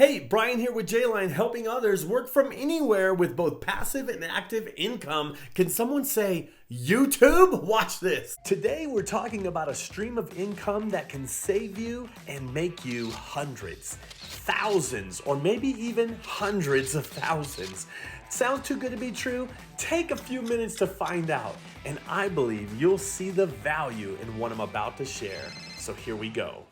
Hey, Brian here with J-Line, helping others work from anywhere with both passive and active income. Can someone say YouTube? Watch this. Today we're talking about a stream of income that can save you and make you hundreds, thousands, or maybe even hundreds of thousands. Sound too good to be true? Take a few minutes to find out, and I believe you'll see the value in what I'm about to share. So here we go.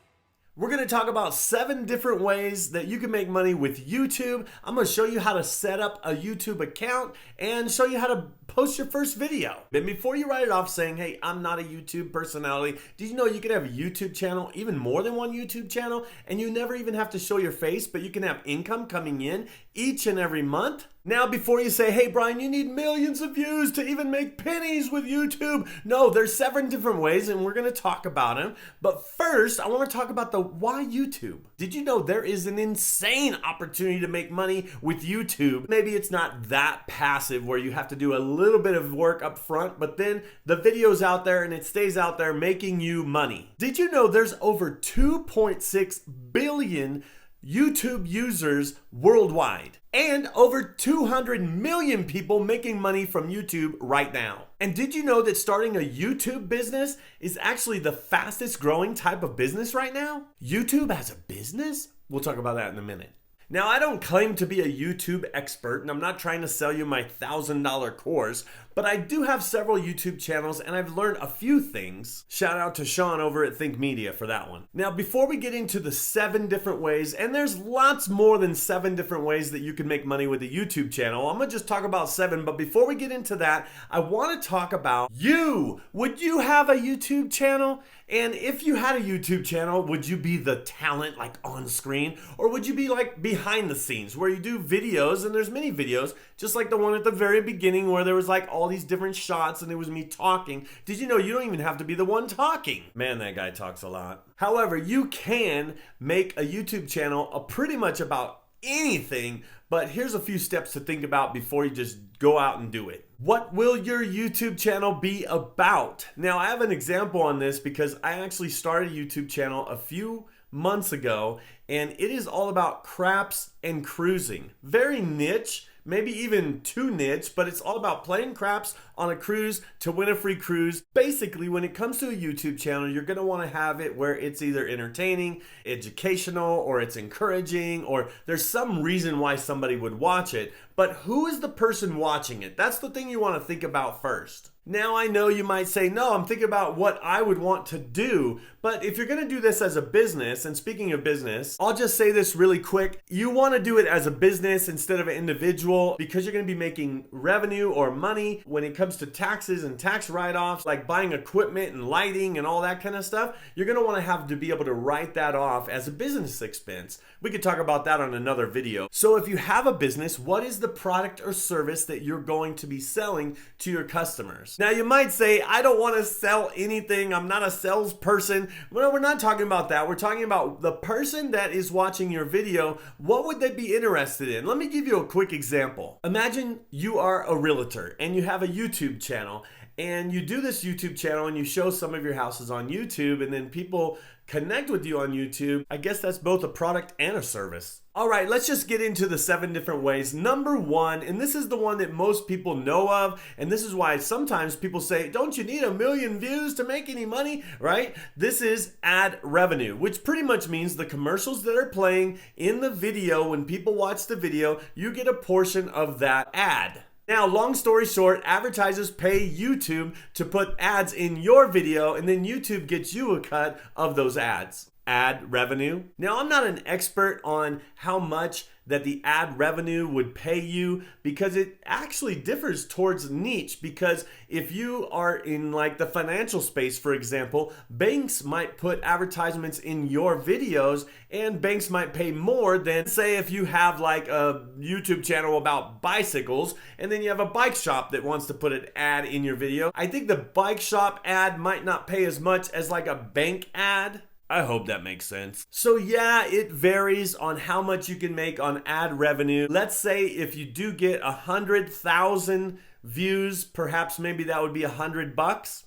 We're going to talk about 7 different ways that you can make money with YouTube. I'm going to show you how to set up a YouTube account and show you how to post your first video. But before you write it off saying, hey, I'm not a YouTube personality, did you know you can have a YouTube channel, even more than one YouTube channel, and you never even have to show your face, but you can have income coming in each and every month? Now, before you say, hey, Brian, you need millions of views to even make pennies with YouTube. No, there's 7 different ways, and we're going to talk about them. But first, I want to talk about the why YouTube. Did you know there is an insane opportunity to make money with YouTube? Maybe it's not that passive where you have to do a little bit of work up front, but then the video's out there and it stays out there making you money. Did you know there's over 2.6 billion YouTube users worldwide, and over 200 million people making money from YouTube right now? And did you know that starting a YouTube business is actually the fastest growing type of business right now? YouTube as a business? We'll talk about that in a minute. Now, I don't claim to be a YouTube expert, and I'm not trying to sell you my $1,000 course, but I do have several YouTube channels and I've learned a few things. Shout out to Sean over at Think Media for that one. Now, before we get into the 7 different ways, and there's lots more than 7 different ways that you can make money with a YouTube channel. I'm gonna just talk about 7, but before we get into that, I wanna talk about you. Would you have a YouTube channel? And if you had a YouTube channel, would you be the talent like on screen? Or would you be like behind the scenes where you do videos, and there's many videos, just like the one at the very beginning where there was like all these different shots and it was me talking. Did you know you don't even have to be the one talking? Man, that guy talks a lot. However, you can make a YouTube channel pretty much about anything, but here's a few steps to think about before you just go out and do it. What will your YouTube channel be about? Now, I have an example on this because I actually started a YouTube channel a few months ago, and it is all about craps and cruising. Very niche, maybe even too niche, but it's all about playing craps on a cruise to win a free cruise. Basically, when it comes to a YouTube channel, you're gonna wanna have it where it's either entertaining, educational, or it's encouraging, or there's some reason why somebody would watch it. But who is the person watching it? That's the thing you wanna think about first. Now, I know you might say, no, I'm thinking about what I would want to do. But if you're gonna do this as a business, and speaking of business, I'll just say this really quick. You wanna do it as a business instead of an individual because you're gonna be making revenue or money when it comes to taxes and tax write-offs, like buying equipment and lighting and all that kind of stuff. You're gonna wanna have to be able to write that off as a business expense. We could talk about that on another video. So if you have a business, what is the product or service that you're going to be selling to your customers? Now, you might say, I don't want to sell anything. I'm not a salesperson. Well, we're not talking about that. We're talking about the person that is watching your video. What would they be interested in? Let me give you a quick example. Imagine you are a realtor and you have a YouTube channel, and you do this YouTube channel and you show some of your houses on YouTube, and then people connect with you on YouTube. I guess that's both a product and a service. All right, let's just get into the 7 different ways. Number 1, and this is the one that most people know of, and this is why sometimes people say, don't you need 1 million views to make any money, right? This is ad revenue, which pretty much means the commercials that are playing in the video, when people watch the video, you get a portion of that ad. Now, long story short, advertisers pay YouTube to put ads in your video, and then YouTube gets you a cut of those ads. Ad revenue. Now, I'm not an expert on how much that the ad revenue would pay you because it actually differs towards niche. Because if you are in like the financial space, for example, banks might put advertisements in your videos, and banks might pay more than, say, if you have like a YouTube channel about bicycles and then you have a bike shop that wants to put an ad in your video. I think the bike shop ad might not pay as much as like a bank ad. I hope that makes sense. So yeah, it varies on how much you can make on ad revenue. Let's say if you do get 100,000 views, perhaps maybe that would be $100.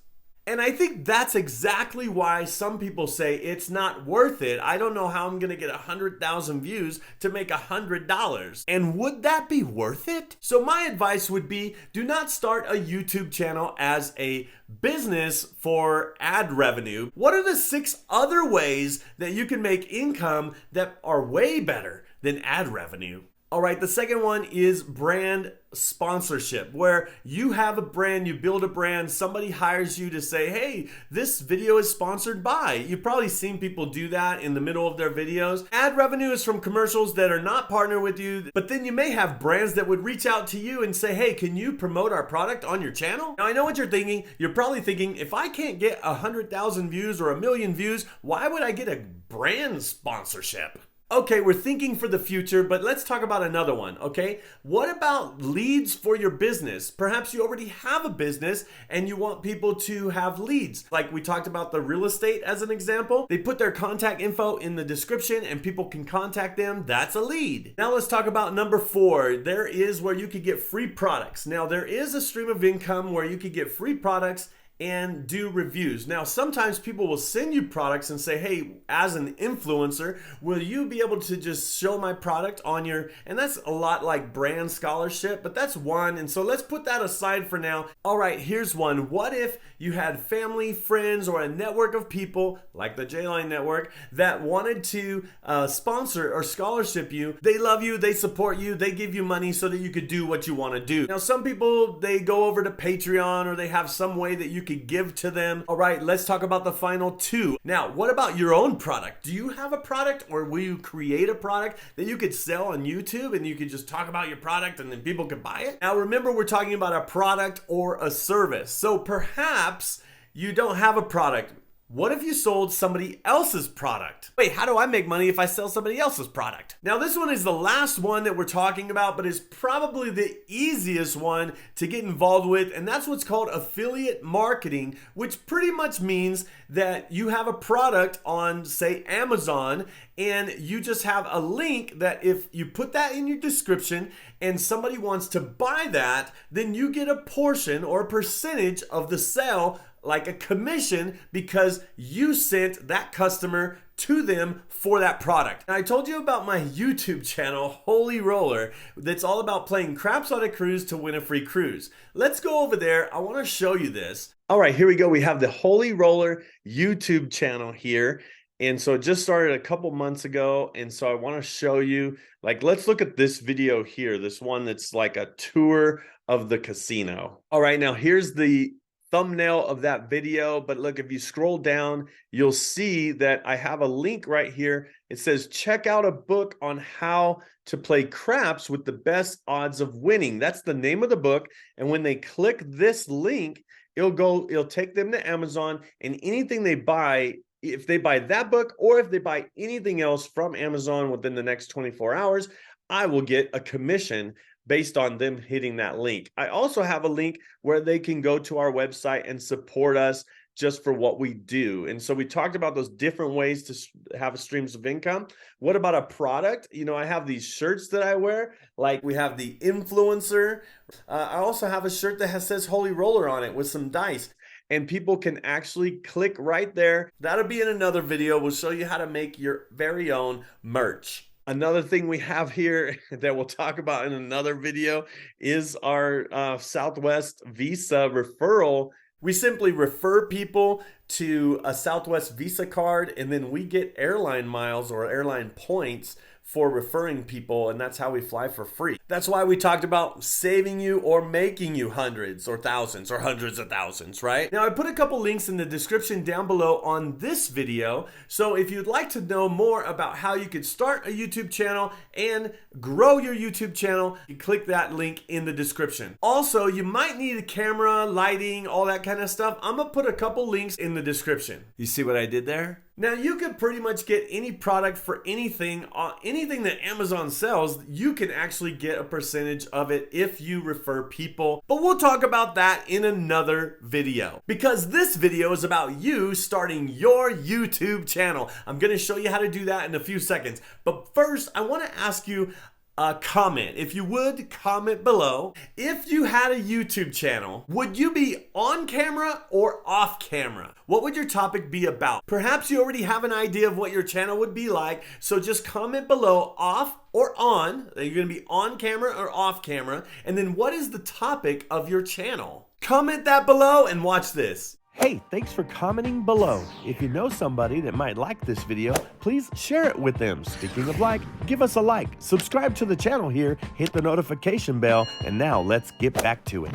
And I think that's exactly why some people say it's not worth it. I don't know how I'm gonna get 100,000 views to make $100. And would that be worth it? So my advice would be, do not start a YouTube channel as a business for ad revenue. What are the 6 other ways that you can make income that are way better than ad revenue? All right, the second one is brand sponsorship, where you have a brand, you build a brand, somebody hires you to say, hey, this video is sponsored by. You've probably seen people do that in the middle of their videos. Ad revenue is from commercials that are not partnered with you, but then you may have brands that would reach out to you and say, hey, can you promote our product on your channel? Now, I know what you're thinking. You're probably thinking, if I can't get 100,000 views or 1,000,000 views, why would I get a brand sponsorship? Okay, we're thinking for the future, but let's talk about another one, okay? What about leads for your business? Perhaps you already have a business and you want people to have leads. Like we talked about the real estate as an example. They put their contact info in the description and people can contact them. That's a lead. Now let's talk about number 4. There is where you could get free products. Now there is a stream of income where you could get free products and do reviews. Now, sometimes people will send you products and say, hey, as an influencer, will you be able to just show my product on your, and that's a lot like brand scholarship, but that's one. And so let's put that aside for now. All right, here's one. What if you had family, friends, or a network of people like the J-Line Network that wanted to sponsor or scholarship you? They love you, they support you, they give you money so that you could do what you want to do. Now, some people, they go over to Patreon or they have some way that you could give to them. All right, let's talk about the final 2. Now, what about your own product? Do you have a product, or will you create a product that you could sell on YouTube and you could just talk about your product and then people could buy it? Now, remember, we're talking about a product or a service. So perhaps you don't have a product. What if you sold somebody else's product? Wait, how do I make money if I sell somebody else's product? Now, this one is the last one that we're talking about, but is probably the easiest one to get involved with, and that's what's called affiliate marketing, which pretty much means that you have a product on, say, Amazon, and you just have a link that if you put that in your description and somebody wants to buy that, then you get a portion or a percentage of the sale, like a commission, because you sent that customer to them for that product. And I told you about my YouTube channel, Holy Roller, that's all about playing craps on a cruise to win a free cruise. Let's go over there. I want to show you this. All right, here we go. We have the Holy Roller YouTube channel here. And so it just started a couple months ago. And so I want to show you, like, let's look at this video here. This one that's like a tour of the casino. All right, now here's the thumbnail of that video, but look, if you scroll down, you'll see that I have a link right here. It says, check out a book on how to play craps with the best odds of winning. That's the name of the book. And when they click this link, it'll take them to Amazon, and anything they buy, if they buy that book or if they buy anything else from Amazon within the next 24 hours, I will get a commission based on them hitting that link. I also have a link where they can go to our website and support us just for what we do. And so we talked about those different ways to have streams of income. What about a product? You know, I have these shirts that I wear, like we have the influencer. I also have a shirt that says Holy Roller on it with some dice. And people can actually click right there. That'll be in another video. We'll show you how to make your very own merch. Another thing we have here that we'll talk about in another video is our Southwest Visa referral. We simply refer people to a Southwest Visa card, and then we get airline miles or airline points for referring people, and that's how we fly for free. That's why we talked about saving you or making you hundreds or thousands or hundreds of thousands, right? Now, I put a couple links in the description down below on this video, so if you'd like to know more about how you could start a YouTube channel and grow your YouTube channel, you click that link in the description. Also, you might need a camera, lighting, all that kind of stuff. I'm gonna put a couple links in the description. You see what I did there? Now, you could pretty much get any product for anything that Amazon sells. You can actually get a percentage of it if you refer people. But we'll talk about that in another video, because this video is about you starting your YouTube channel. I'm going to show you how to do that in a few seconds. But first, I want to ask you, a comment. If you would, comment below. If you had a YouTube channel, would you be on camera or off camera? What would your topic be about? Perhaps you already have an idea of what your channel would be like, so just comment below off or on. Are you going to be on camera or off camera? And then what is the topic of your channel? Comment that below and watch this. Hey, thanks for commenting below. If you know somebody that might like this video, please share it with them. Speaking of like, give us a like, subscribe to the channel here, hit the notification bell, and now let's get back to it.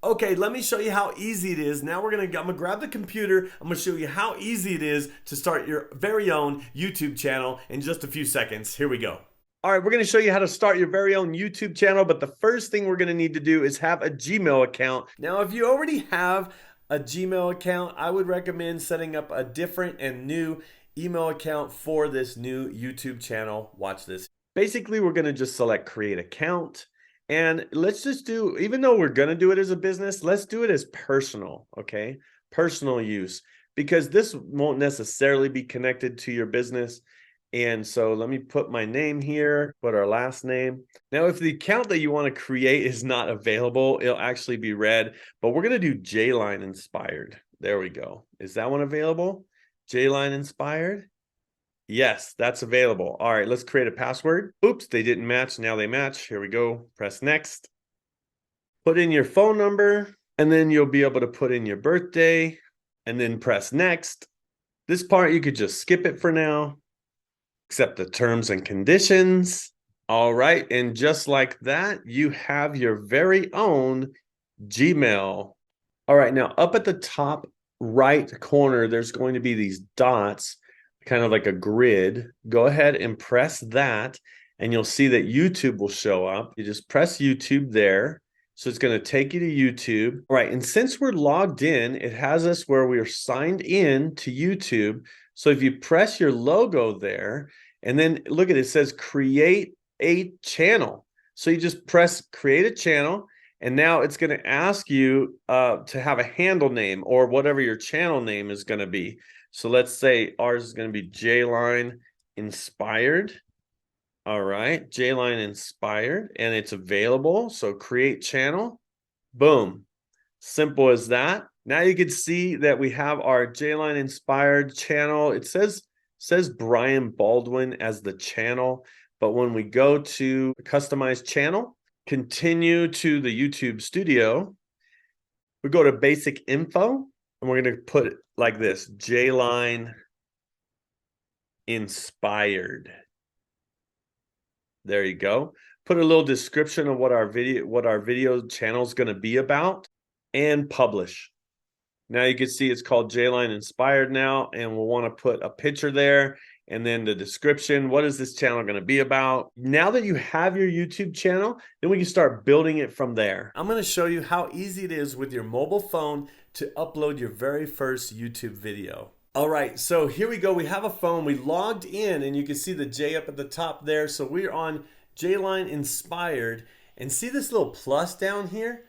Okay, let me show you how easy it is. Now I'm gonna grab the computer. I'm gonna show you how easy it is to start your very own YouTube channel in just a few seconds. Here we go. All right, we're gonna show you how to start your very own YouTube channel, but the first thing we're gonna need to do is have a Gmail account. Now, if you already have a Gmail account, I would recommend setting up a different and new email account for this new YouTube channel. Watch this. Basically, we're going to just select create account, and let's just do, even though we're going to do it as a business, let's do it as personal, okay? Personal use, because this won't necessarily be connected to your business. And so let me put my name here, put our last name. Now, if the account that you want to create is not available, it'll actually be red, but we're going to do J-Line Inspired. There we go. Is that one available? J-Line Inspired? Yes, that's available. All right, let's create a password. Oops, they didn't match. Now they match. Here we go. Press next. Put in your phone number, and then you'll be able to put in your birthday, and then press next. This part, you could just skip it for now. Accept the terms and conditions. All right, and just like that, you have your very own Gmail. All right, now up at the top right corner, there's going to be these dots, kind of like a grid. Go ahead and press that, and you'll see that YouTube will show up. You just press YouTube there. So it's going to take you to YouTube. All right, and since we're logged in, it has us where we are signed in to YouTube. So if you press your logo there, and then look at it, it says create a channel. So you just press create a channel, and now it's going to ask you to have a handle name or whatever your channel name is going to be. So let's say ours is going to be J-Line Inspired. All right, J-Line Inspired, and it's available. So create channel, boom, simple as that. Now you can see that we have our J-Line Inspired channel. It says Brian Baldwin as the channel, but when we go to customize channel, continue to the YouTube studio, we go to basic info, and we're going to put it like this, J-Line Inspired. There you go. Put a little description of what our video channel is going to be about, and publish. Now you can see it's called J-Line Inspired now, and we'll want to put a picture there, and then the description. What is this channel going to be about? Now that you have your YouTube channel, then we can start building it from there. I'm going to show you how easy it is with your mobile phone to upload your very first YouTube video. All right, so here we go. We have a phone. We logged in, and you can see the J up at the top there. So we're on J-Line Inspired, and see this little plus down here?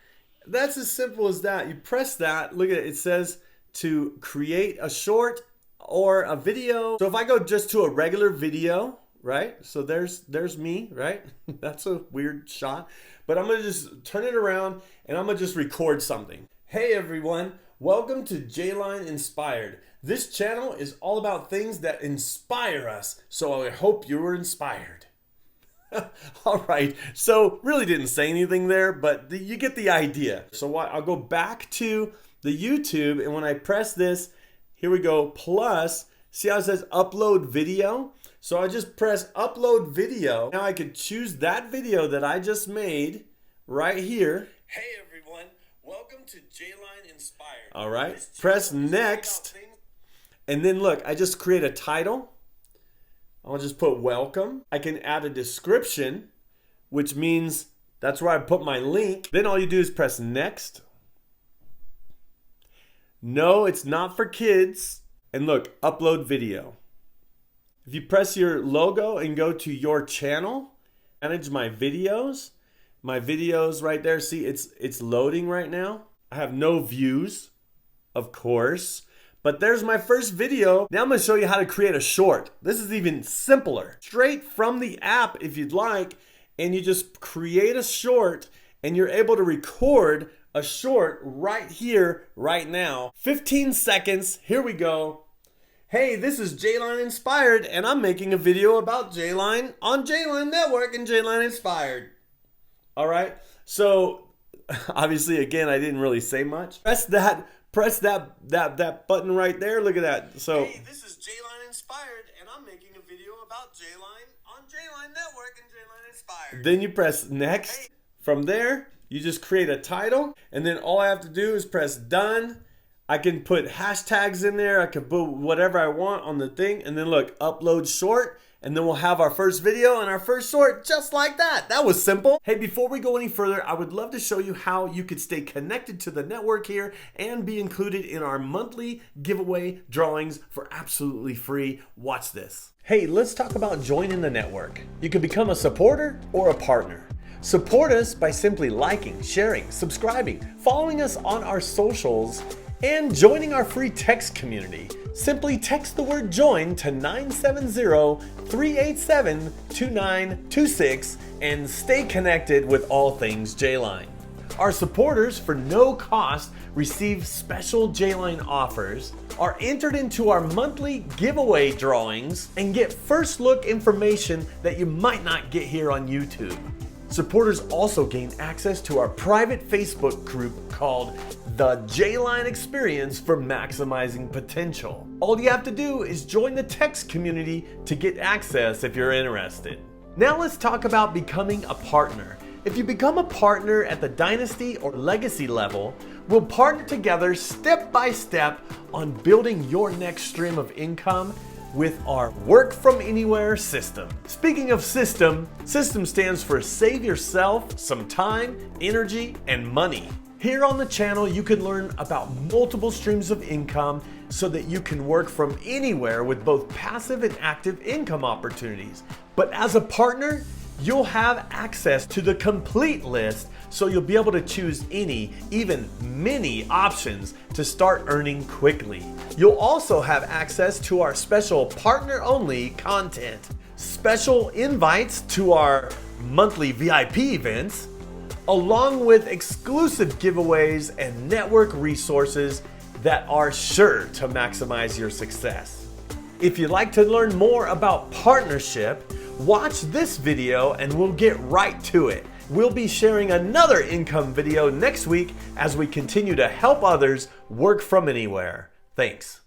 That's as simple as that. You press that, look at it, it says to create a short or a video. So if I go just to a regular video, right? So there's me, right? That's a weird shot. But I'm gonna just turn it around, and I'm gonna just record something. Hey everyone, welcome to J-Line Inspired. This channel is all about things that inspire us, so I hope you were inspired. All right, so really didn't say anything there, but you get the idea. So I'll go back to the YouTube, and when I press this, here we go, plus, see how it says upload video? So I just press upload video. Now I could choose that video that I just made right here. Hey everyone, welcome to J-Line Inspired. All right, press next. And then look, I just create a title. I'll just put welcome. I can add a description, which means that's where I put my link. Then all you do is press next. No, it's not for kids. And look, upload video. If you press your logo and go to your channel, manage my videos right there, see it's loading right now. I have no views, of course. But there's my first video. Now I'm going to show you how to create a short. This is even simpler. Straight from the app if you'd like. and you just create a short, and you're able to record a short right here, right now. 15 seconds, here we go. Hey, this is J-Line Inspired, and I'm making a video about J-Line on J-Line Network and J-Line Inspired. All right, so obviously, again, I didn't really say much. Press that button right there. Look at that. So, hey, this is J-Line Inspired, and I'm making a video about J-Line on J-Line Network and J-Line Inspired. Then you press next. Hey. From there, you just create a title, and then all I have to do is press done. I can put hashtags in there. I can put whatever I want on the thing. And then look, upload short. And then we'll have our first video and our first short just like that. That was simple. Hey, before we go any further, I would love to show you how you could stay connected to the network here and be included in our monthly giveaway drawings for absolutely free. Watch this. Hey, let's talk about joining the network. You can become a supporter or a partner. Support us by simply liking, sharing, subscribing, following us on our socials, and joining our free text community. Simply text the word join to 970-387-2926 and stay connected with all things J-Line. Our supporters, for no cost, receive special J-Line offers, are entered into our monthly giveaway drawings, and get first look information that you might not get here on YouTube. Supporters also gain access to our private Facebook group called The J-Line Experience for Maximizing Potential. All you have to do is join the text community to get access if you're interested. Now let's talk about becoming a partner. If you become a partner at the Dynasty or Legacy level, we'll partner together step by step on building your next stream of income with our Work From Anywhere system. Speaking of system stands for save yourself some time, energy, and money. Here on the channel, you can learn about multiple streams of income so that you can work from anywhere with both passive and active income opportunities. But as a partner, you'll have access to the complete list, so you'll be able to choose any, even many options to start earning quickly. You'll also have access to our special partner-only content, special invites to our monthly VIP events, along with exclusive giveaways and network resources that are sure to maximize your success. If you'd like to learn more about partnership, watch this video and we'll get right to it. We'll be sharing another income video next week as we continue to help others work from anywhere. Thanks.